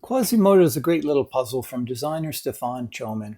Quasimodo is a great little puzzle from designer Stephane Chomine.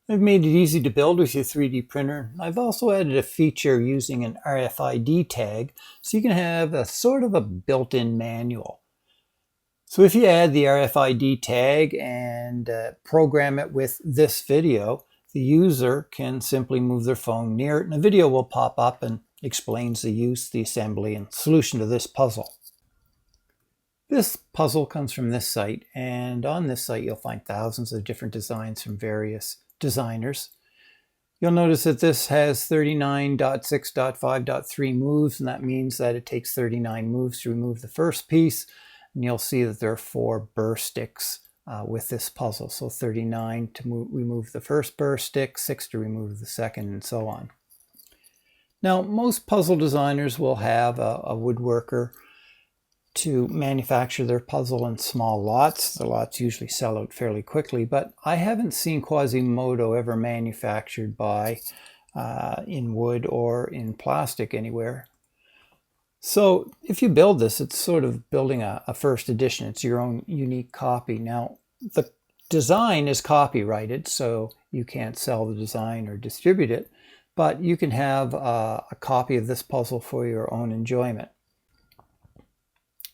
I've made it easy to build with your 3D printer. I've also added a feature using an RFID tag, so you can have a sort of a built-in manual. So if you add the RFID tag and program it with this video, the user can simply move their phone near it and a video will pop up and explains the use, the assembly, and solution to this puzzle. This puzzle comes from this site, and on this site you'll find thousands of different designs from various designers. You'll notice that this has 39.6.5.3 moves, and that means that it takes 39 moves to remove the first piece. And you'll see that there are 4 burr sticks with this puzzle. So 39 to remove the first burr stick, 6 to remove the second, and so on. Now, most puzzle designers will have a woodworker to manufacture their puzzle in small lots. The lots usually sell out fairly quickly, but I haven't seen Quasimodo ever manufactured in wood or in plastic anywhere. So if you build this, it's sort of building a first edition. It's your own unique copy. Now, the design is copyrighted, so you can't sell the design or distribute it, but you can have a copy of this puzzle for your own enjoyment.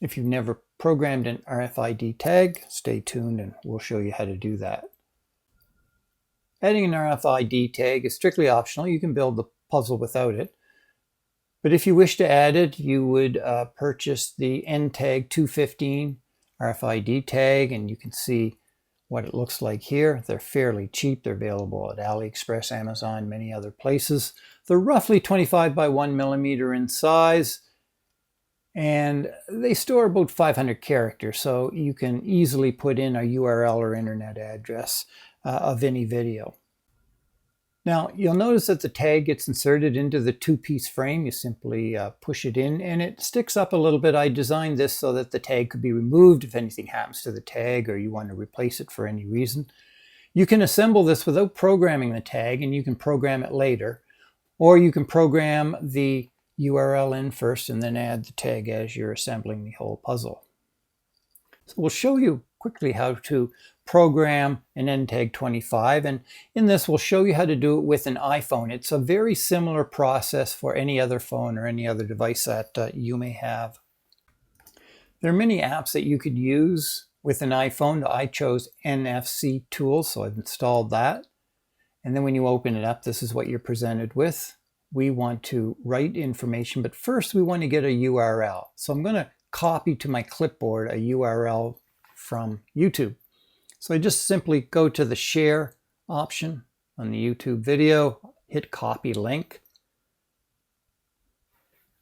If you've never programmed an RFID tag, stay tuned and we'll show you how to do that. Adding an RFID tag is strictly optional. You can build the puzzle without it. But if you wish to add it, you would purchase the NTAG 215 RFID tag, and you can see what it looks like here. They're fairly cheap. They're available at AliExpress, Amazon, many other places. They're roughly 25 by 1 millimeter in size. And they store about 500 characters, so you can easily put in a URL or internet address of any video. Now, you'll notice that the tag gets inserted into the 2-piece frame. You simply push it in, and it sticks up a little bit. I designed this so that the tag could be removed if anything happens to the tag or you want to replace it for any reason. You can assemble this without programming the tag, and you can program it later, or you can program the URL in first and then add the tag as you're assembling the whole puzzle. So we'll show you quickly how to program an NTAG 25, and in this we'll show you how to do it with an iPhone. It's a very similar process for any other phone or any other device that you may have. There are many apps that you could use with an iPhone. I chose NFC Tools, so I've installed that. And then when you open it up, this is what you're presented with. We want to write information, but first we want to get a URL. So I'm going to copy to my clipboard a URL from YouTube. So I just simply go to the share option on the YouTube video, hit copy link,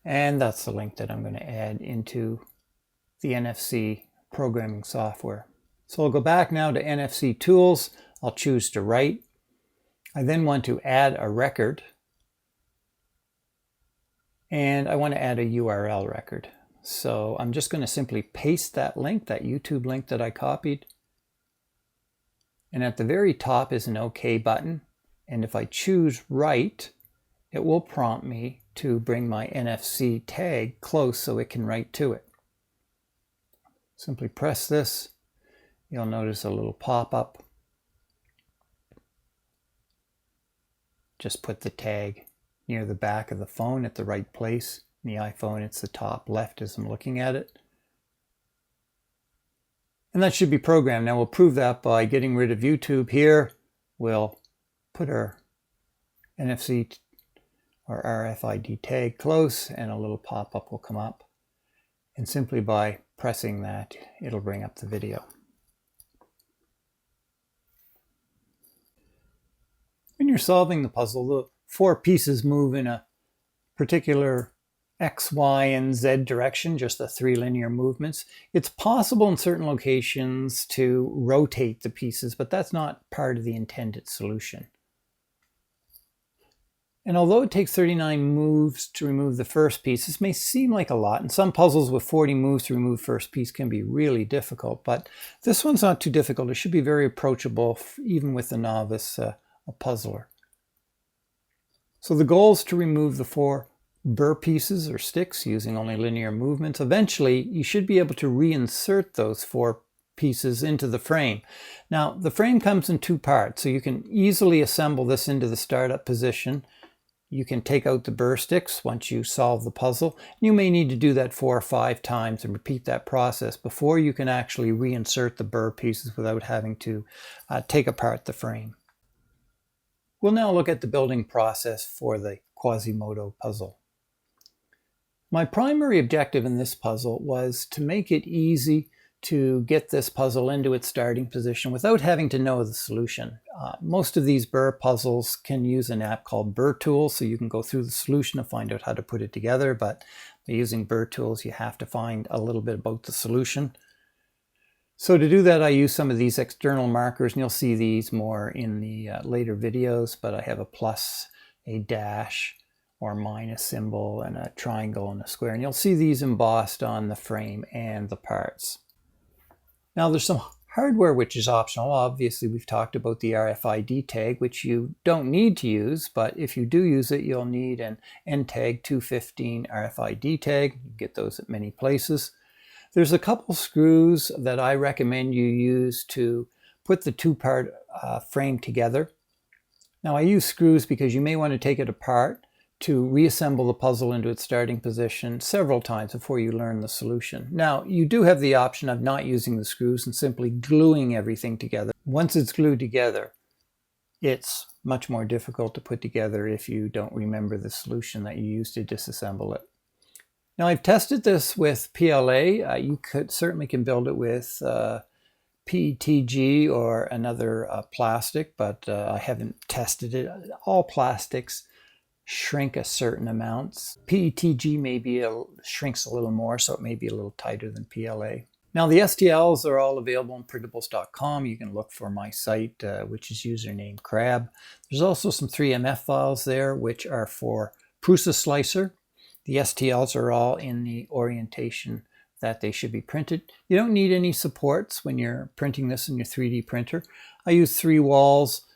and that's the link that I'm going to add into the NFC programming software. So I'll go back now to NFC Tools. I'll choose to write. I then want to add a record. And I want to add a URL record. So I'm just going to simply paste that link, that YouTube link that I copied. And at the very top is an OK button. And if I choose write, it will prompt me to bring my NFC tag close so it can write to it. Simply press this. You'll notice a little pop-up. Just put the tag near the back of the phone at the right place. In the iPhone, it's the top left as I'm looking at it. And that should be programmed. Now we'll prove that by getting rid of YouTube here. We'll put our NFC or RFID tag close, and a little pop-up will come up. And simply by pressing that, it'll bring up the video. When you're solving the puzzle, the 4 pieces move in a particular X, Y, and Z direction, just the 3 linear movements. It's possible in certain locations to rotate the pieces, but that's not part of the intended solution. And although it takes 39 moves to remove the first piece, this may seem like a lot, and some puzzles with 40 moves to remove first piece can be really difficult, but this one's not too difficult. It should be very approachable, even with a novice a puzzler. So the goal is to remove the 4 burr pieces or sticks using only linear movements. Eventually, you should be able to reinsert those 4 pieces into the frame. Now, the frame comes in two parts, so you can easily assemble this into the startup position. You can take out the burr sticks once you solve the puzzle. You may need to do that 4 or 5 times and repeat that process before you can actually reinsert the burr pieces without having to take apart the frame. We'll now look at the building process for the Quasimodo puzzle. My primary objective in this puzzle was to make it easy to get this puzzle into its starting position without having to know the solution. Most of these burr puzzles can use an app called Burr Tools, so you can go through the solution and find out how to put it together, but by using Burr Tools you have to find a little bit about the solution. So to do that I use some of these external markers, and you'll see these more in the later videos, but I have a plus, a dash, or minus symbol, and a triangle and a square, and you'll see these embossed on the frame and the parts. Now there's some hardware which is optional. Obviously we've talked about the RFID tag, which you don't need to use, but if you do use it you'll need an NTAG 215 RFID tag. You get those at many places. There's a couple screws that I recommend you use to put the two-part frame together. Now I use screws because you may want to take it apart to reassemble the puzzle into its starting position several times before you learn the solution. Now, you do have the option of not using the screws and simply gluing everything together. Once it's glued together, it's much more difficult to put together if you don't remember the solution that you used to disassemble it. Now, I've tested this with PLA. You certainly can build it with PETG or another plastic, but I haven't tested it. All plastics shrink a certain amounts. PETG maybe shrinks a little more, so it may be a little tighter than PLA. Now the STLs are all available on printables.com. You can look for my site, which is username crab. There's also some 3MF files there, which are for Prusa Slicer. The STLs are all in the orientation that they should be printed. You don't need any supports when you're printing this in your 3D printer. I use 3 walls.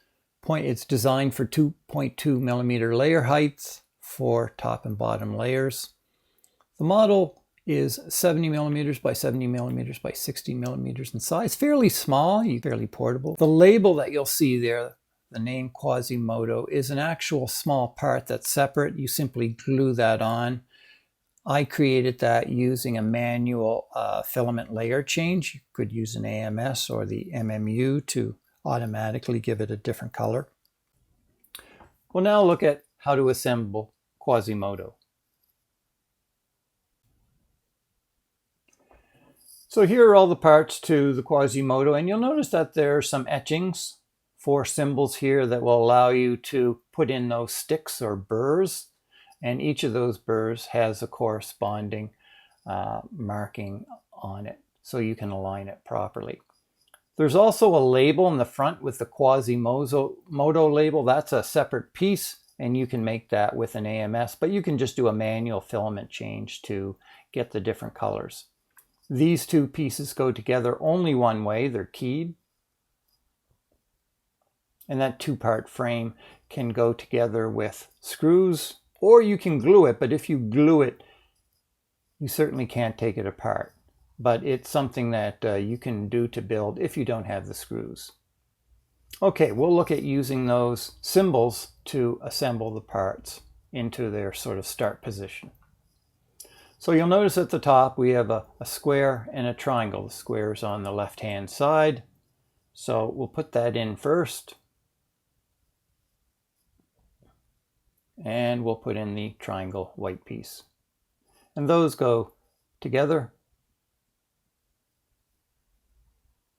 It's designed for 2.2 millimeter layer heights for top and bottom layers. The model is 70 millimeters by 70 millimeters by 60 millimeters in size. Fairly small, fairly portable. The label that you'll see there, the name Quasimodo, is an actual small part that's separate. You simply glue that on. I created that using a manual filament layer change. You could use an AMS or the MMU to automatically give it a different color. We'll now look at how to assemble Quasimodo. So here are all the parts to the Quasimodo, and you'll notice that there are some etchings, 4 symbols here that will allow you to put in those sticks or burrs, and each of those burrs has a corresponding marking on it, so you can align it properly. There's also a label in the front with the Quasimodo label. That's a separate piece, and you can make that with an AMS, but you can just do a manual filament change to get the different colors. These 2 pieces go together only one way. They're keyed. And that 2-part frame can go together with screws, or you can glue it, but if you glue it, you certainly can't take it apart. But it's something that you can do to build if you don't have the screws. Okay, we'll look at using those symbols to assemble the parts into their sort of start position. So you'll notice at the top we have a square and a triangle. The square is on the left-hand side, so we'll put that in first. And we'll put in the triangle white piece. And those go together.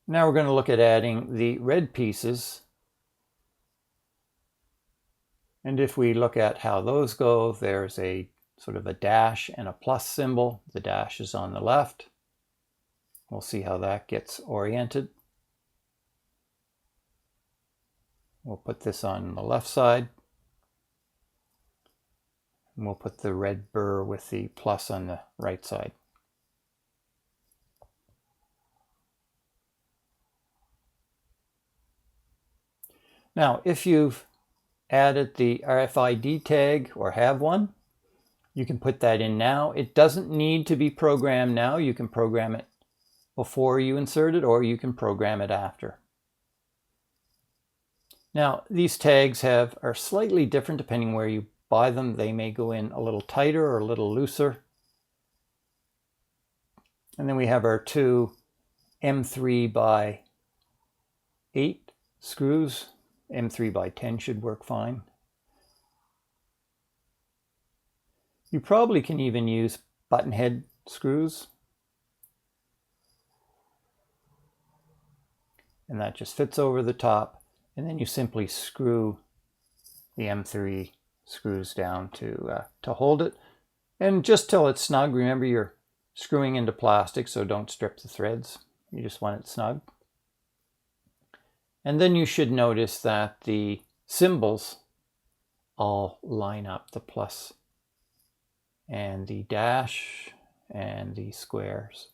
Now we're going to look at adding the red pieces. And if we look at how those go, there's a sort of a dash and a plus symbol. The dash is on the left. We'll see how that gets oriented. We'll put this on the left side. And we'll put the red burr with the plus on the right side. Now, if you've added the RFID tag or have one, you can put that in now. It doesn't need to be programmed now. You can program it before you insert it, or you can program it after. Now, these tags are slightly different depending where you buy them. They may go in a little tighter or a little looser. And then we have our two M3 by 8 screws. M3 by 10 should work fine. You probably can even use button head screws. And that just fits over the top. And then you simply screw the M3 screws down to hold it. And just till it's snug. Remember, you're screwing into plastic, so don't strip the threads. You just want it snug. And then you should notice that the symbols all line up, the plus and the dash and the squares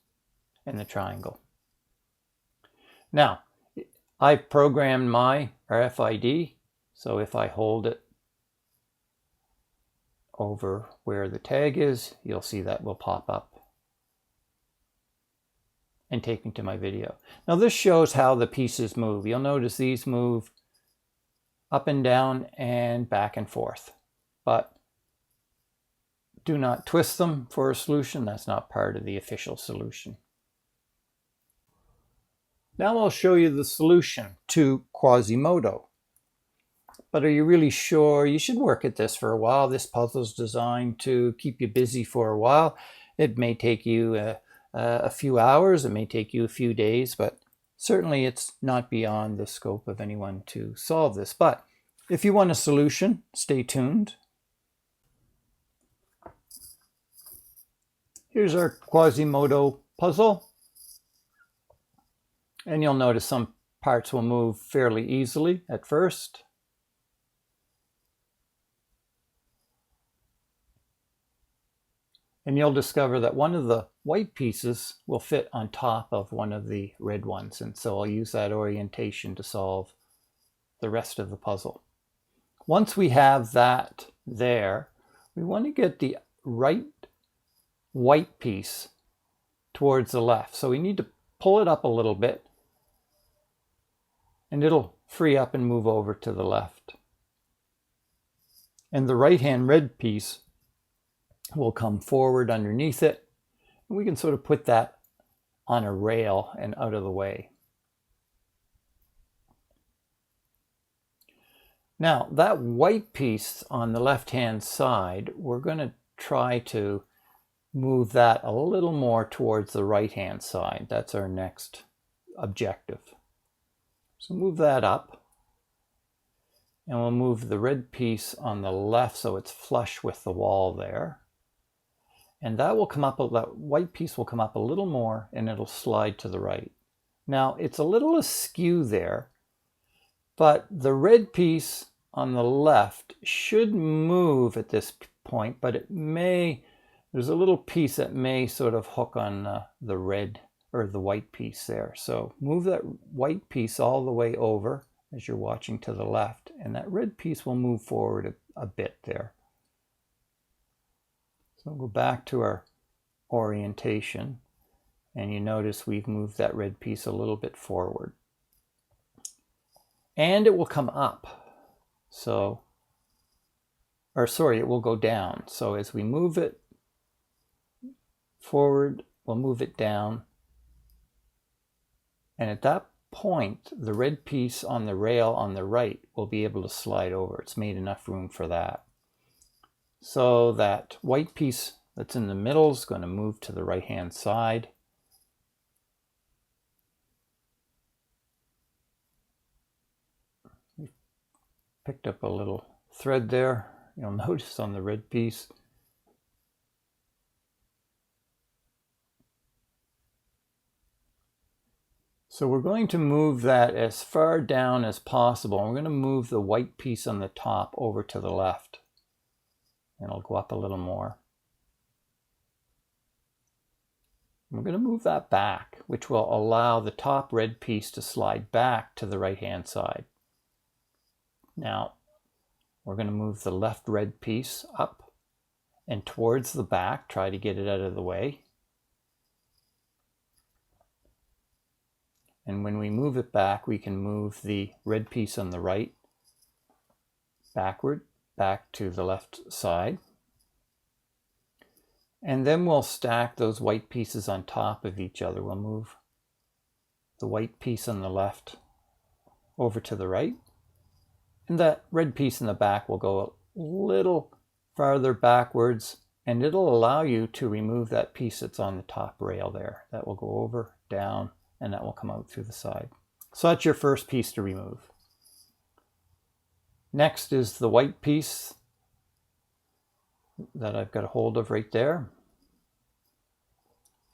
and the triangle. Now, I've programmed my RFID, so if I hold it over where the tag is, you'll see that will pop up and take me to my video. Now this shows how the pieces move. You'll notice these move up and down and back and forth, but do not twist them for a solution. That's not part of the official solution. Now I'll show you the solution to Quasimodo. But are you really sure? You should work at this for a while. This puzzle is designed to keep you busy for a while. It may take you a few hours, it may take you a few days, but certainly it's not beyond the scope of anyone to solve this. But if you want a solution, stay tuned. Here's our Quasimodo puzzle. And you'll notice some parts will move fairly easily at first. And you'll discover that one of the white pieces will fit on top of one of the red ones. And so I'll use that orientation to solve the rest of the puzzle. Once we have that there, we want to get the right white piece towards the left. So we need to pull it up a little bit, and it'll free up and move over to the left. And the right-hand red piece will come forward underneath it. And we can sort of put that on a rail and out of the way. Now, that white piece on the left-hand side, we're going to try to move that a little more towards the right-hand side. That's our next objective. So move that up, and we'll move the red piece on the left so it's flush with the wall there. And that will come up, that white piece will come up a little more, and it'll slide to the right. Now, it's a little askew there, but the red piece on the left should move at this point, but it may, there's a little piece that may sort of hook on the red or the white piece there. So move that white piece all the way over as you're watching to the left, and that red piece will move forward a bit there. So we'll go back to our orientation, and you notice we've moved that red piece a little bit forward. And it will come up. So, or sorry, it will go down. So as we move it forward, we'll move it down. And at that point, the red piece on the rail on the right will be able to slide over. It's made enough room for that. So that white piece that's in the middle is going to move to the right-hand side. We've picked up a little thread there. You'll notice on the red piece. So we're going to move that as far down as possible. And we're going to move the white piece on the top over to the left. And it'll go up a little more. We're going to move that back, which will allow the top red piece to slide back to the right-hand side. Now, we're going to move the left red piece up and towards the back, try to get it out of the way. And when we move it back, we can move the red piece on the right backward, back to the left side. And then we'll stack those white pieces on top of each other. We'll move the white piece on the left over to the right. And that red piece in the back will go a little farther backwards, and it'll allow you to remove that piece that's on the top rail there. That will go over, down, and that will come out through the side. So that's your first piece to remove. Next is the white piece that I've got a hold of right there.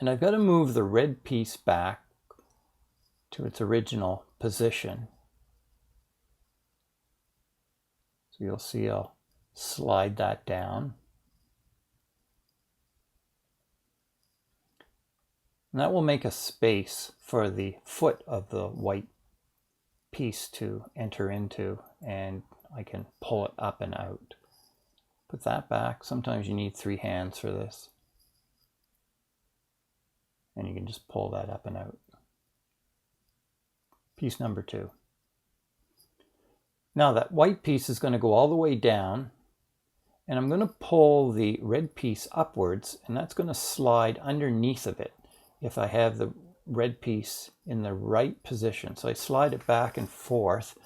And I've got to move the red piece back to its original position. So you'll see I'll slide that down. And that will make a space for the foot of the white piece to enter into, and I can pull it up and out. Put that back. Sometimes you need 3 hands for this. And you can just pull that up and out. Piece number 2. Now that white piece is going to go all the way down, and I'm going to pull the red piece upwards, and that's going to slide underneath of it if I have the red piece in the right position. So I slide it back and forth.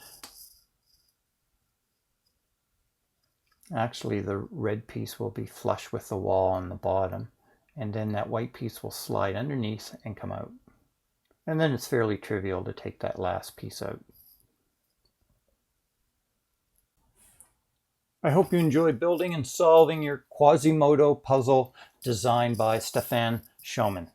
Actually, the red piece will be flush with the wall on the bottom, and then that white piece will slide underneath and come out. And then it's fairly trivial to take that last piece out. I hope you enjoy building and solving your Quasimodo puzzle designed by Stephane Chomine.